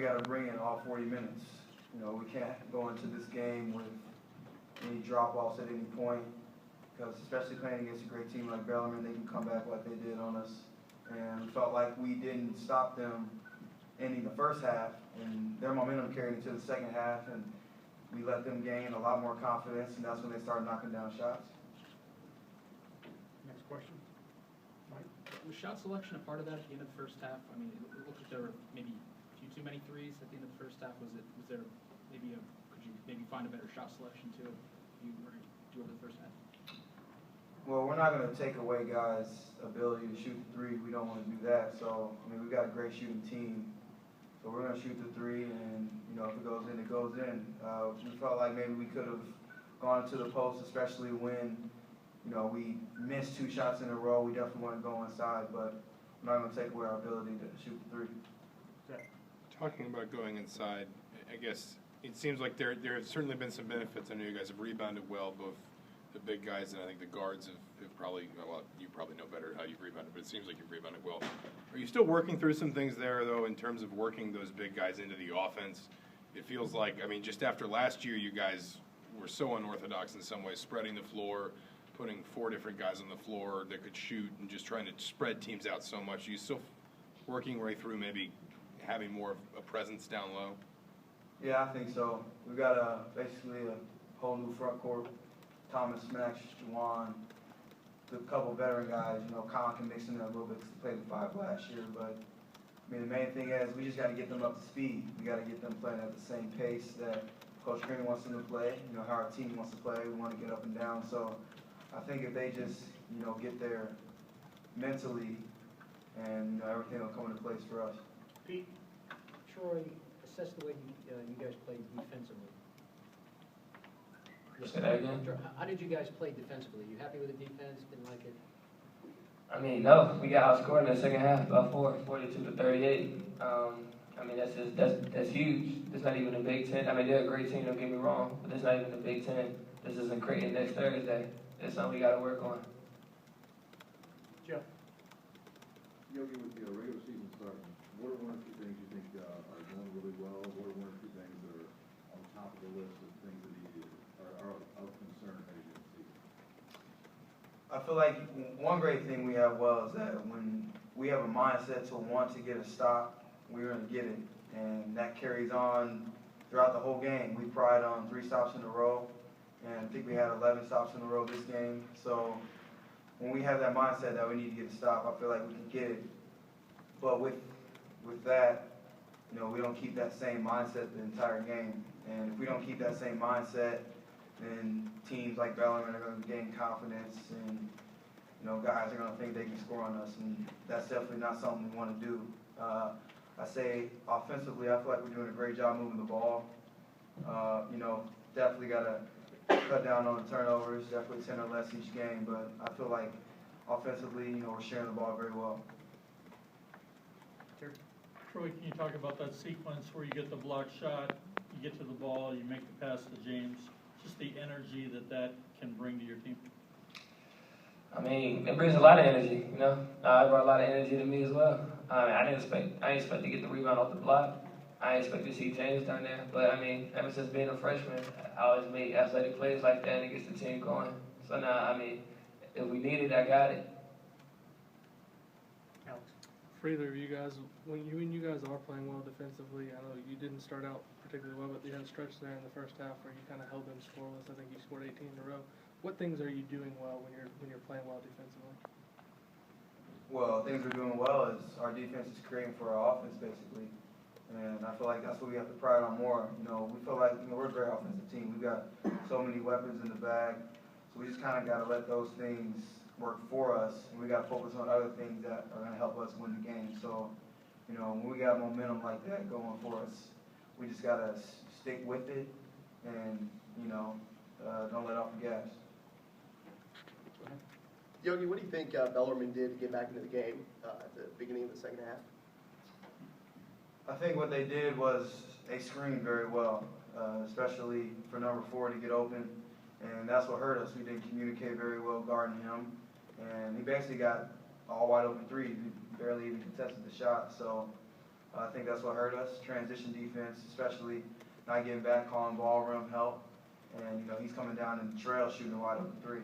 We got to bring in all 40 minutes. You know, we can't go into this game with any drop-offs at any point, because especially playing against a great team like Bellarmine, they can come back like they did on us. And we felt like we didn't stop them ending the first half, and their momentum carried into the second half, and we let them gain a lot more confidence, and that's when they started knocking down shots. Next question. Mike? Was shot selection a part of that at the end of the first half? I mean, it looked like there were maybe a few too many threes at the end of the first half. Was there maybe could you maybe find a better shot selection too if you were to do over the first half? Well, we're not going to take away guys' ability to shoot the three. We don't want to do that. So, I mean, we've got a great shooting team. So we're going to shoot the three, and, you know, if it goes in, it goes in. We felt like maybe we could have gone to the post, especially when, you know, we missed 2 shots in a row. We definitely want to go inside, but we're not going to take away our ability to shoot the three. Talking about going inside, I guess it seems like there have certainly been some benefits. I know you guys have rebounded well, both the big guys and I think the guards have probably, well, you probably know better how you've rebounded, but it seems like you've rebounded well. Are you still working through some things there, though, in terms of working those big guys into the offense? It feels like, I mean, just after last year, you guys were so unorthodox in some ways, spreading the floor, putting 4 different guys on the floor that could shoot and just trying to spread teams out so much. Are you still working right through maybe having more of a presence down low? Yeah, I think so. We've got basically a whole new front court. Thomas, Max, Juwan, a couple veteran guys. You know, Colin can mix in there a little bit because he played the 5 last year. But, I mean, the main thing is we just got to get them up to speed. We got to get them playing at the same pace that Coach Green wants them to play, you know, how our team wants to play. We want to get up and down. So I think if they just, you know, get there mentally, and, you know, everything will come into place for us. Pete? Troy, assess the way you guys played defensively. Say that again? How did you guys play defensively? You happy with the defense? Didn't like it? I mean, no, we got outscored in the second half, about 42 to 38. I mean, that's huge. It's not even a Big Ten. I mean, they're a great team, don't get me wrong, but it's not even the Big Ten. This isn't Creighton next Thursday. It's something we got to work on. Jeff? Yogi, with the regular season starting, what are 1 or 2 things you think are going really well? What are 1 or 2 things that are on top of the list of things that are of concern heading into the season? I feel like one great thing we have well is that when we have a mindset to want to get a stop, we're going to get it. And that carries on throughout the whole game. We pride on 3 stops in a row, and I think we had 11 stops in a row this game. So when we have that mindset that we need to get a stop, I feel like we can get it. But with that, you know, we don't keep that same mindset the entire game. And if we don't keep that same mindset, then teams like Bellarmine are going to gain confidence, and, you know, guys are going to think they can score on us, and that's definitely not something we want to do. I say offensively, I feel like we're doing a great job moving the ball. You know, definitely got to cut down on the turnovers, definitely 10 or less each game, but I feel like offensively, you know, we're sharing the ball very well. Troy, can you talk about that sequence where you get the block shot, you get to the ball, you make the pass to James, just the energy that can bring to your team? I mean, it brings a lot of energy, you know. It brought a lot of energy to me as well. I didn't expect to get the rebound off the block. I didn't expect to see James down there. But, I mean, ever since being a freshman, I always made athletic plays like that, and it gets the team going. So now, I mean, if we need it, I got it. Alex? For either of you guys, when you guys are playing well defensively, I know you didn't start out particularly well, but you had a stretch there in the first half where you kind of held them scoreless. I think you scored 18 in a row. What things are you doing well when you're playing well defensively? Well, things we're doing well is our defense is creating for our offense, basically. And I feel like that's what we have to pride on more. You know, we feel like, you know, we're a great offensive team. We've got so many weapons in the bag. So we just kind of got to let those things work for us. And we got to focus on other things that are going to help us win the game. So, you know, when we got momentum like that going for us, we just got to stick with it and, you know, don't let off the gas. Yogi, what do you think Bellarmine did to get back into the game at the beginning of the second half? I think what they did was they screened very well, especially for number 4 to get open, and that's what hurt us. We didn't communicate very well guarding him, and he basically got all wide open threes. He barely even contested the shot. So I think that's what hurt us. Transition defense, especially not getting back, calling ball room help. And, he's coming down in the trail shooting a wide open three.